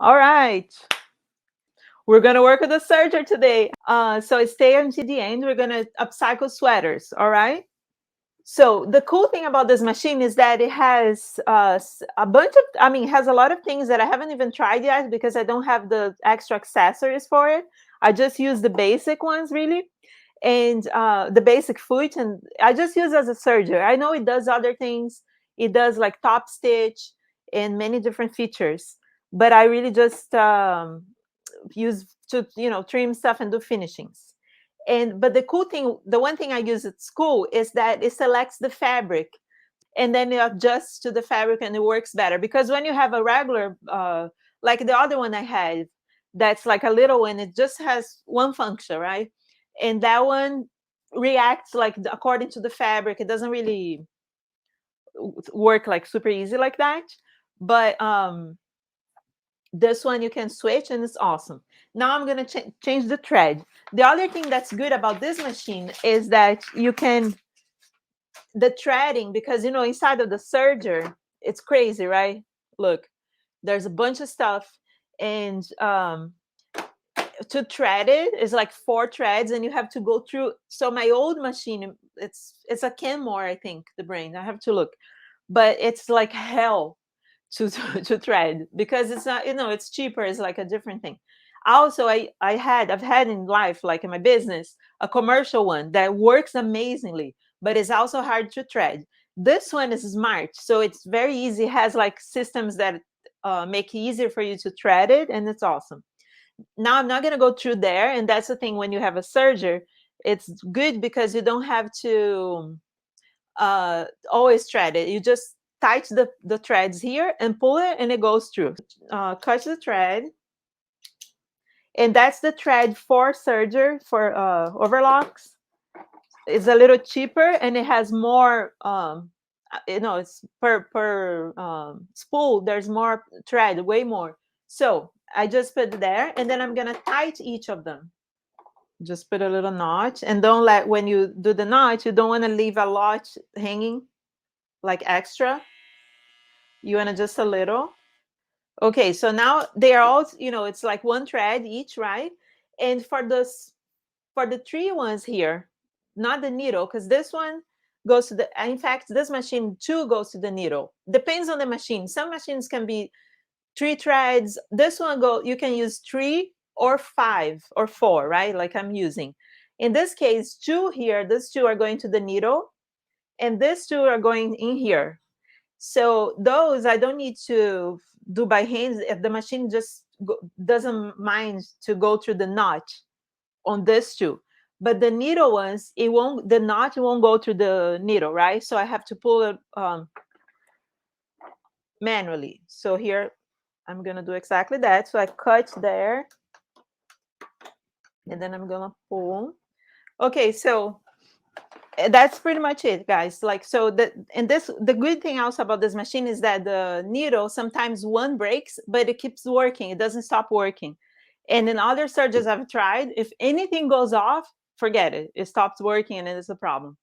All right. We're going to work with the serger today. So stay until the end. We're going to upcycle sweaters. All right. So the cool thing about this machine is that it has a bunch of, it has a lot of things that I haven't even tried yet because I don't have the extra accessories for it. I just use the basic ones really. And the basic foot, and I just use as a serger. I know it does other things. It does like top stitch and many different features, but I really just use to trim stuff and do finishings. And but the cool thing, the one thing I use at school is that it selects the fabric and then it adjusts to the fabric and it works better. Because when you have a regular like the other one I had, that's like a little one, it just has one function, right? And that one reacts like according to the fabric. It doesn't really work like super easy like that. But this one you can switch and it's awesome. Now I'm going to change the thread. The other thing that's good about this machine is that you can the threading, because inside of the serger it's crazy, right? Look, there's a bunch of stuff, and to thread it is like 4 threads and you have to go through. So my old machine, it's a Kenmore, I think, the brand, I have to look, but it's like hell to thread because it's not, it's cheaper, it's like a different thing. Also, I've had in life, like in my business, a commercial one that works amazingly, but it's also hard to thread. This one is smart, so it's very easy. It has like systems that make it easier for you to thread it, and it's awesome. Now I'm not going to go through there, and that's the thing, when you have a serger, it's good because you don't have to always thread it. You just tighten the threads here and pull it and it goes through. Cut the thread, and that's the thread for serger, for overlocks. It's a little cheaper and it has more it's per spool, there's more thread, way more. So I just put it there, and then I'm gonna tighten each of them. Just put a little notch, and don't let, when you do the notch, you don't want to leave a lot hanging like extra. You want to just a little. Okay, so now they are all, it's like one thread each, right? And for the 3 ones here, not the needle, because this one goes to the, in fact, this machine too goes to the needle. Depends on the machine. Some machines can be 3 threads. This one you can use 3 or 5 or 4, right? Like I'm using. In this case, 2 here, these 2 are going to the needle, and these 2 are going in here. So those I don't need to do by hand. If the machine just doesn't mind to go through the notch on this 2. But the needle ones, the notch won't go through the needle, right? So I have to pull it manually. So here I'm gonna do exactly that. So I cut there, and then I'm gonna pull. Okay, so that's pretty much it, guys. Like, so the good thing also about this machine is that the needle, sometimes one breaks, but it keeps working, it doesn't stop working. And in other sergers I've tried, if anything goes off, forget it, it stops working and it is a problem.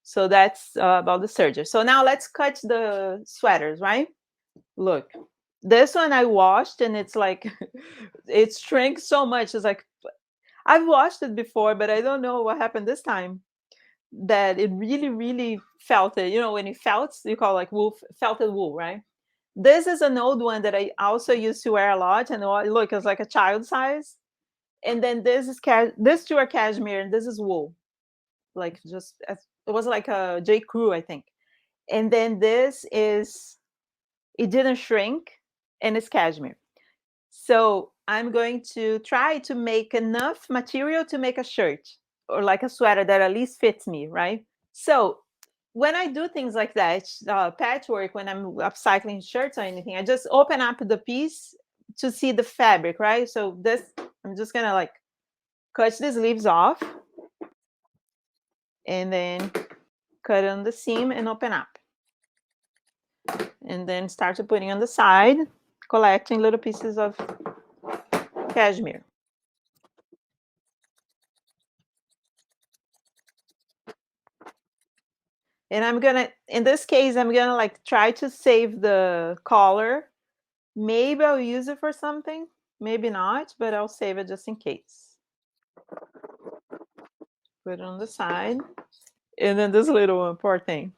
So that's about the serger. So now let's cut the sweaters, right? Look, this one I washed, and it's like it shrank so much. It's like, I've washed it before, but I don't know what happened this time, that it really, really felt it. When it felts, you call like wool, felted wool, right? This is an old one that I also used to wear a lot, and look, it's like a child size. And then this is this 2 are cashmere, and this is wool, like just it was like a J. Crew, I think. And then this is, it didn't shrink, and it's cashmere. So I'm going to try to make enough material to make a shirt or like a sweater that at least fits me, right? So when I do things like that, patchwork, when I'm upcycling shirts or anything, I just open up the piece to see the fabric, right? So this, I'm just gonna like cut these leaves off and then cut on the seam and open up. And then start to putting on the side, collecting little pieces of cashmere. And I'm gonna, in this case, I'm gonna like try to save the collar Maybe I'll use it for something, maybe not, but I'll save it just in case. Put it on the side. And then this little one, poor thing.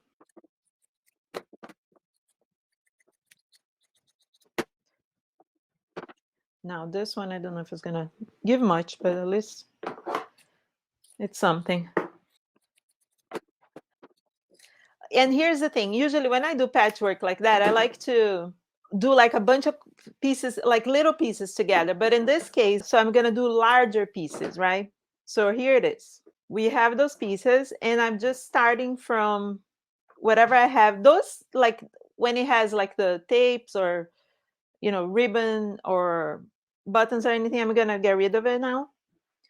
Now this one, I don't know if it's gonna give much, but at least it's something. And here's the thing, usually when I do patchwork like that, I like to do like a bunch of pieces, like little pieces together. But in this case, so I'm gonna do larger pieces, right? So here it is. We have those pieces, and I'm just starting from whatever I have. Those, like when it has like the tapes or, you know, ribbon or buttons or anything, I'm gonna get rid of it now.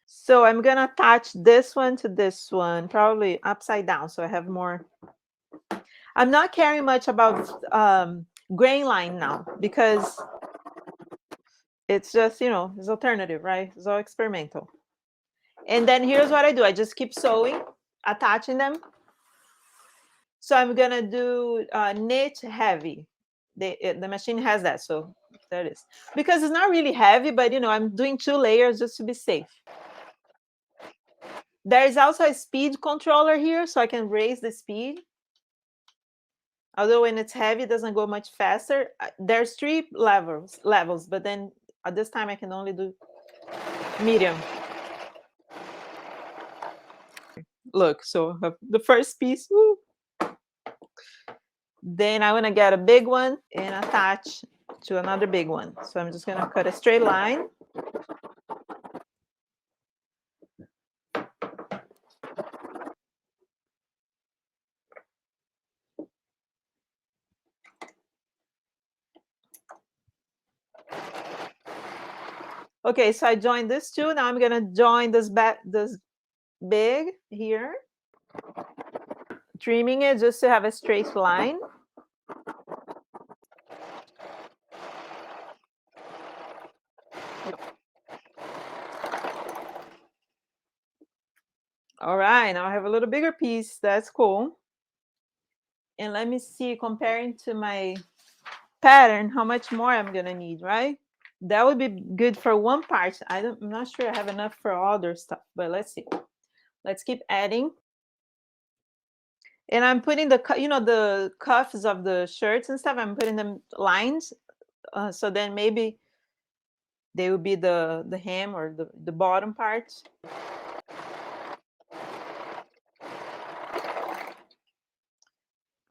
So I'm gonna attach this one to this one, probably upside down, so I have more. I'm not caring much about grain line now because it's just, you know, it's alternative, right? It's all experimental. And then here's what I do. I just keep sewing, attaching them. So I'm gonna do knit heavy. The machine has that, so there it is. Because it's not really heavy, but you know, I'm doing 2 layers just to be safe. There is also a speed controller here, so I can raise the speed. Although when it's heavy, it doesn't go much faster. There's 3 levels, but then at this time I can only do medium. Look, so the first piece, woo. Then I want to get a big one and attach to another big one. So I'm just going to cut a straight line. Okay, so I joined this two. Now I'm going to join this big here, trimming it just to have a straight line. All right, now I have a little bigger piece. That's cool. And let me see, comparing to my pattern, how much more I'm gonna need, right? That would be good for one part. I'm not sure I have enough for other stuff, but let's see. Let's keep adding. And I'm putting the, you know, the cuffs of the shirts and stuff, I'm putting them lines. So then maybe they will be the hem or the bottom part.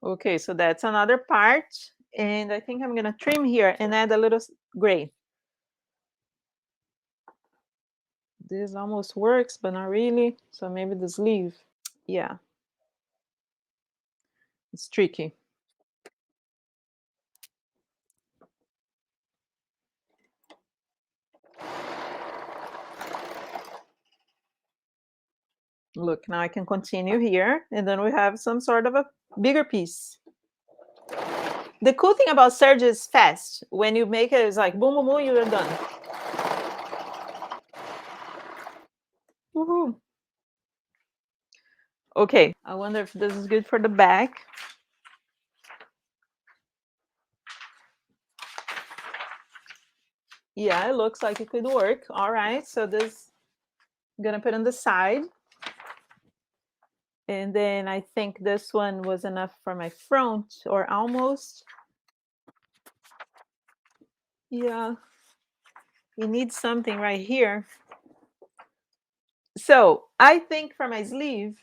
Okay, so that's another part. And I think I'm gonna trim here and add a little gray. This almost works, but not really. So maybe the sleeve. Yeah. It's tricky. Look, now I can continue here, and then we have some sort of a bigger piece. The cool thing about serge is fast. When you make it, it's like boom, boom, boom, you're done. Woohoo. Okay, I wonder if this is good for the back. Yeah, it looks like it could work. All right, so this I'm gonna put on the side. And then I think this one was enough for my front, or almost. Yeah, you need something right here. So I think for my sleeve,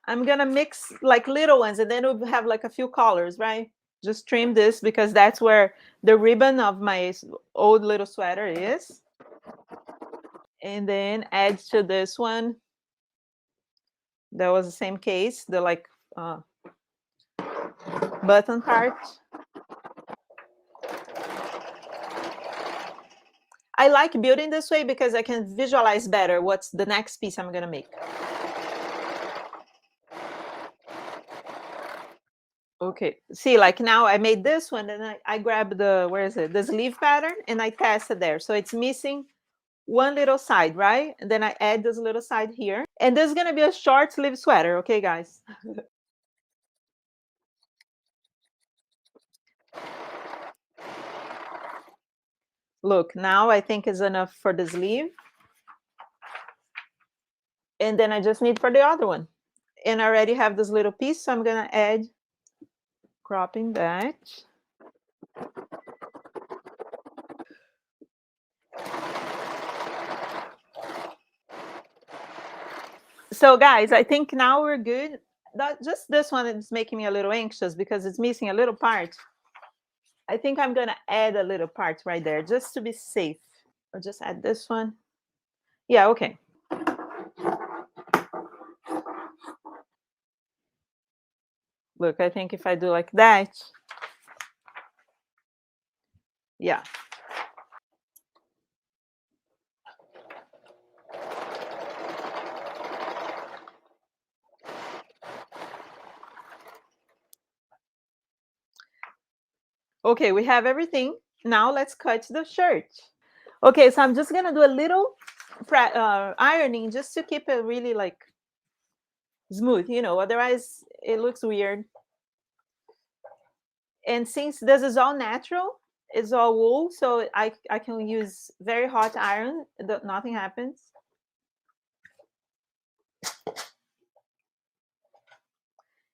I'm gonna mix like little ones, and then we'll have like a few colors, right? Just trim this because that's where the ribbon of my old little sweater is. And then add to this one. That was the same case, the like button part. I like building this way because I can visualize better what's the next piece I'm gonna make. Okay, see, like now I made this one, and I grabbed the, where is it, the sleeve pattern, and I tested there. So it's missing one little side, right? And then I add this little side here. And this is gonna be a short sleeve sweater, okay, guys? Look, now I think is enough for the sleeve. And then I just need for the other one. And I already have this little piece, so I'm gonna add cropping that. So guys, I think now we're good. Just this one is making me a little anxious because it's missing a little part. I think I'm gonna add a little part right there just to be safe. I'll just add this one. Yeah, okay. Look, I think if I do like that, yeah. Okay, we have everything. Now let's cut the shirt. Okay, so I'm just gonna do a little ironing just to keep it really like smooth, otherwise it looks weird. And since this is all natural, it's all wool, so I can use very hot iron, nothing happens.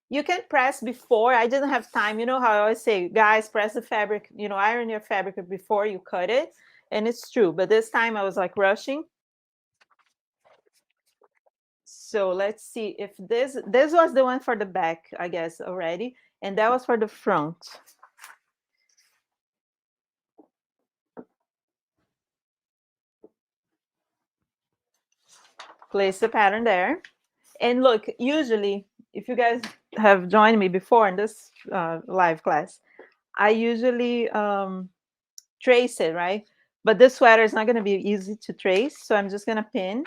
You can press before. I didn't have time. You know how I always say, guys, press the fabric, iron your fabric before you cut it. And it's true. But this time I was like rushing. So let's see if this was the one for the back, I guess, already. And that was for the front. Place the pattern there. And look, usually, if you guys have joined me before in this live class, I usually trace it, right? But this sweater is not going to be easy to trace. So I'm just going to pin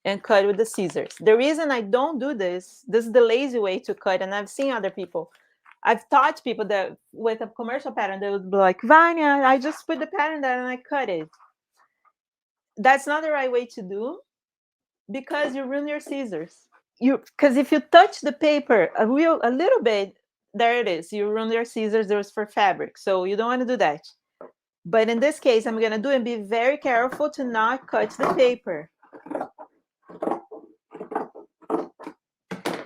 and cut with the scissors. The reason I don't do this is the lazy way to cut, and I've seen other people. I've taught people that with a commercial pattern, they would be like, Vanya, I just put the pattern there and I cut it. That's not the right way to do because you ruin your scissors. Because if you touch the paper a little bit, there it is. You ruin your scissors. There's for fabric, so you don't want to do that. But in this case, I'm gonna do and be very careful to not cut the paper.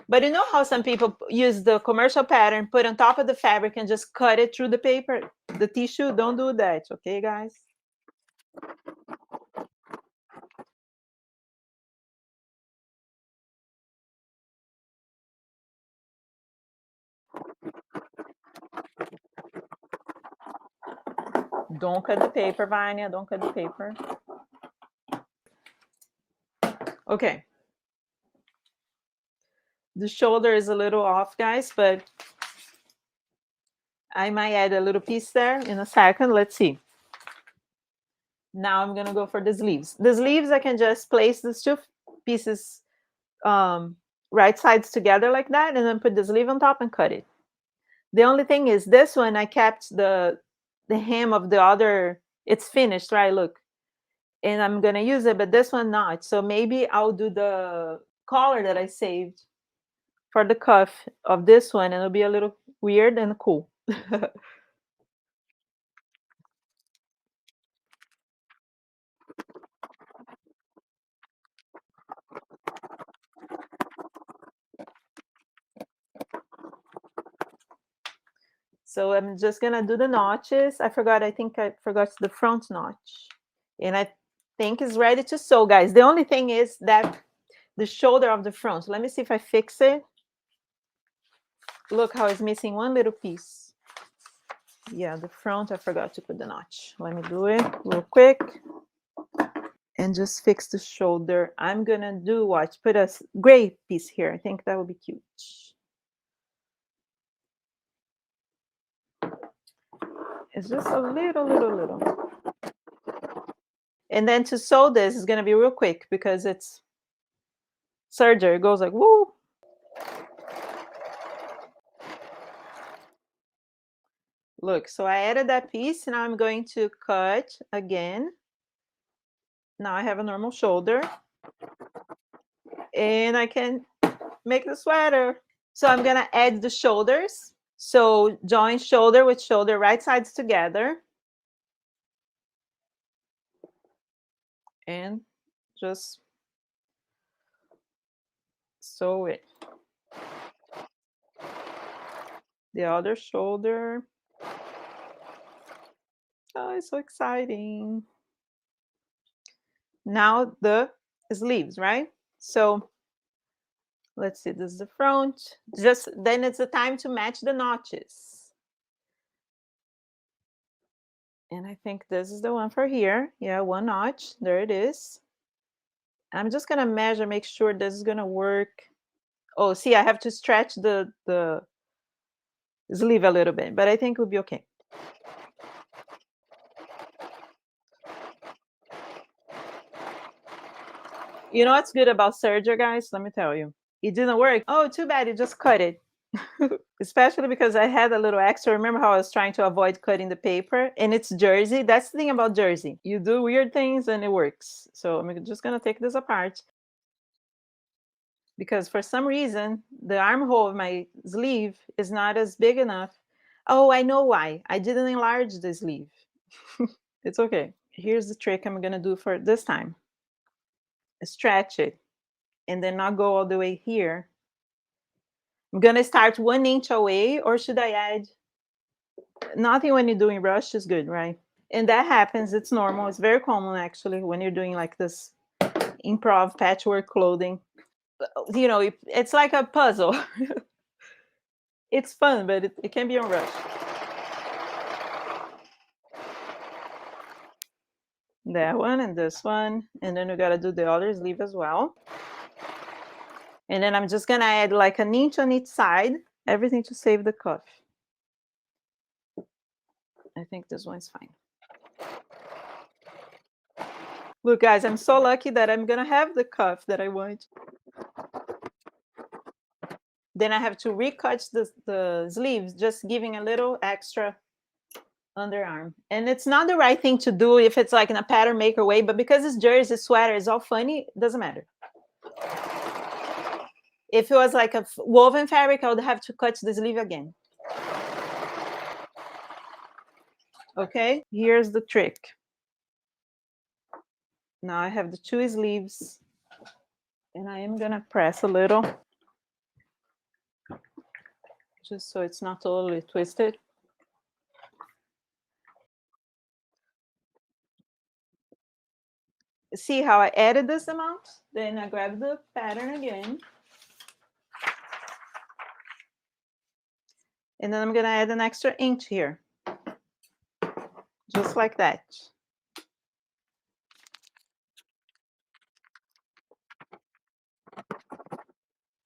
But you know how some people use the commercial pattern, put on top of the fabric, and just cut it through the paper, the tissue? Don't do that, okay, guys? Don't cut the paper, Vanya. Don't cut the paper. Okay. The shoulder is a little off, guys, but I might add a little piece there in a second. Let's see. Now I'm gonna go for the sleeves. The sleeves, I can just place these two pieces right sides together like that, and then put the sleeve on top and cut it. The only thing is this one, I kept the hem of the other. It's finished, right? Look, and I'm gonna use it, but this one not. So maybe I'll do the collar that I saved for the cuff of this one, and it'll be a little weird and cool. So I'm just gonna do the notches. I think I forgot the front notch. And I think it's ready to sew, guys. The only thing is that the shoulder of the front. Let me see if I fix it. Look how it's missing one little piece. Yeah, the front, I forgot to put the notch. Let me do it real quick. And just fix the shoulder. I'm gonna do what? Put a gray piece here. I think that would be cute. It's just a little. And then to sew this is gonna be real quick because it's serger. It goes like woo. Look, so I added that piece. Now I'm going to cut again. Now I have a normal shoulder. And I can make the sweater. So I'm gonna add the shoulders. So join shoulder with shoulder, right sides together. and just sew it. The other shoulder. Oh, it's so exciting. Now the sleeves, right? So let's see, this is the front. Just then it's the time to match the notches. And I think this is the one for here. Yeah, one notch. There it is. I'm just gonna measure, make sure this is gonna work. Oh, see, I have to stretch the sleeve a little bit, but I think it'll be okay. You know what's good about serger, guys? Let me tell you. It didn't work. Oh, too bad. You just cut it. Especially because I had a little extra. Remember how I was trying to avoid cutting the paper? And it's jersey. That's the thing about jersey. You do weird things and it works. So I'm just going to take this apart. Because for some reason, the armhole of my sleeve is not as big enough. Oh, I know why. I didn't enlarge the sleeve. It's okay. Here's the trick I'm going to do for this time. Stretch it and then not go all the way here. I'm going to start 1 inch away, or should I add? Nothing when you're doing rush is good, right? And that happens. It's normal. It's very common, actually, when you're doing like this improv patchwork clothing. You know, it's like a puzzle. It's fun, but it can be a rush. That one and this one. And then we got to do the other sleeve as well. And then I'm just going to add like an inch on each side, everything to save the cuff. I think this one's fine. Look, guys, I'm so lucky that I'm going to have the cuff that I want. Then I have to recut the sleeves, just giving a little extra underarm. And it's not the right thing to do if it's like in a pattern maker way, but because it's jersey, sweater, it's all funny, it doesn't matter. If it was like a woven fabric, I would have to cut the sleeve again. Okay, here's the trick. Now I have the 2 sleeves, and I am gonna press a little, just so it's not totally twisted. See how I added this amount? Then I grab the pattern again. And then I'm gonna add an extra inch here. Just like that.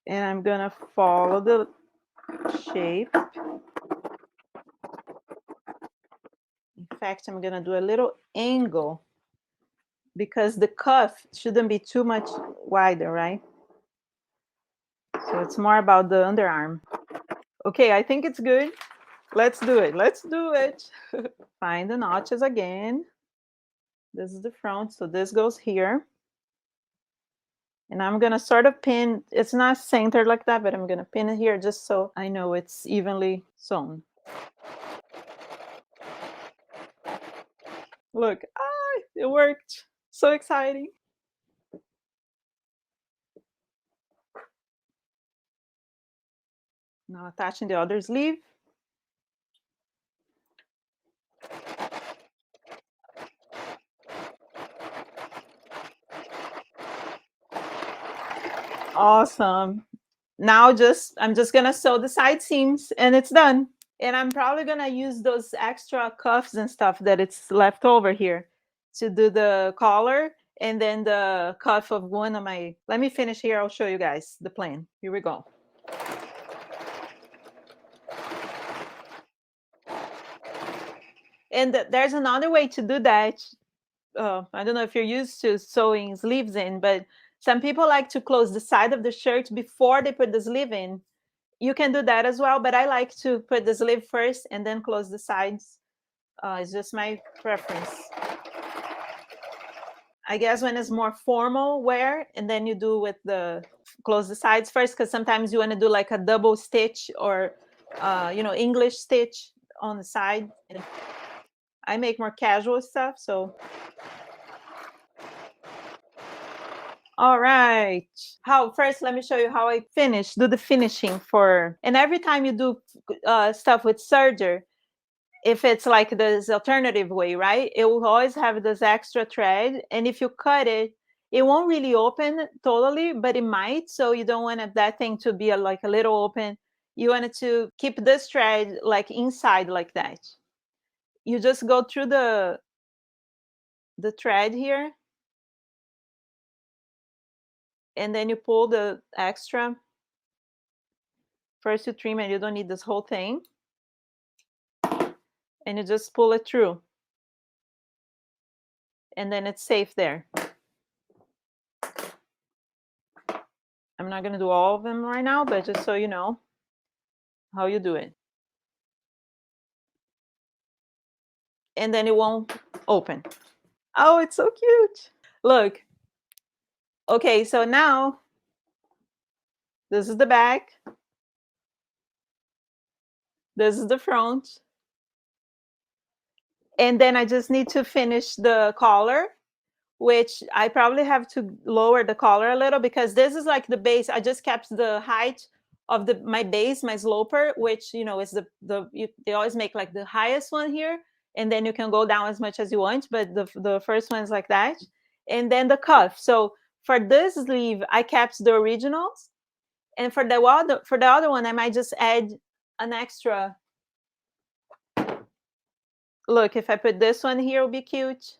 And I'm gonna follow the shape. In fact, I'm gonna do a little angle because the cuff shouldn't be too much wider, right? So it's more about the underarm. Okay, I think it's good. Let's do it. Let's do it. Find the notches again. This is the front, so this goes here. And I'm gonna sort of pin, it's not centered like that, but I'm gonna pin it here just so I know it's evenly sewn. Look, it worked. So exciting. Now attaching the other sleeve. Awesome. Now I'm just gonna sew the side seams and it's done. And I'm probably gonna use those extra cuffs and stuff that it's left over here to do the collar and then the cuff of one of my, let me finish here. I'll show you guys the plan. Here we go. And there's another way to do that. I don't know if you're used to sewing sleeves in, but some people like to close the side of the shirt before they put the sleeve in. You can do that as well, but I like to put the sleeve first and then close the sides. It's just my preference. I guess when it's more formal wear, and then you do with the close the sides first, because sometimes you want to do like a double stitch or English stitch on the side. I make more casual stuff, so All right. How first? Let me show you how I finish. Do the finishing for, and every time you do stuff with serger, if it's like this alternative way, right? It will always have this extra thread, and if you cut it, it won't really open totally, but it might. So you don't want that thing to be like a little open. You want it to keep this thread like inside like that. You just go through the thread here, and then you pull the extra. First you trim it, you don't need this whole thing, and you just pull it through, and then it's safe there. I'm not going to do all of them right now, but just so you know how you do it. And then it won't open. Oh, it's so cute. Look. Okay, so now this is the back. This is the front. And then I just need to finish the collar, which I probably have to lower the collar a little because this is like the base. I just kept the height of my base, my sloper, which is they always make like the highest one here, and then you can go down as much as you want, but the first one is like that. And then the cuff. So for this sleeve, I kept the originals, and for the other one, I might just add an extra. Look, if I put this one here, it'll be cute.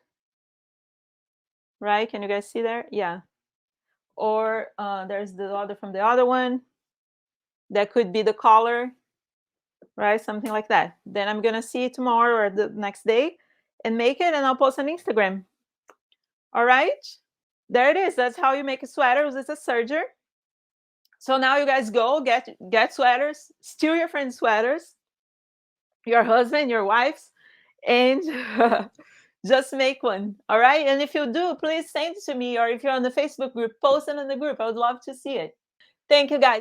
Right? Can you guys see there? Yeah. Or there's the other from the other one. That could be the collar, right? Something like that. Then I'm going to see it tomorrow or the next day and make it, and I'll post on Instagram. All right? There it is. That's how you make a sweater. It's a serger. So now you guys go get sweaters, steal your friend's sweaters, your husband, your wife's, and just make one. All right? And if you do, please send it to me, or if you're on the Facebook group, post it in the group. I would love to see it. Thank you, guys.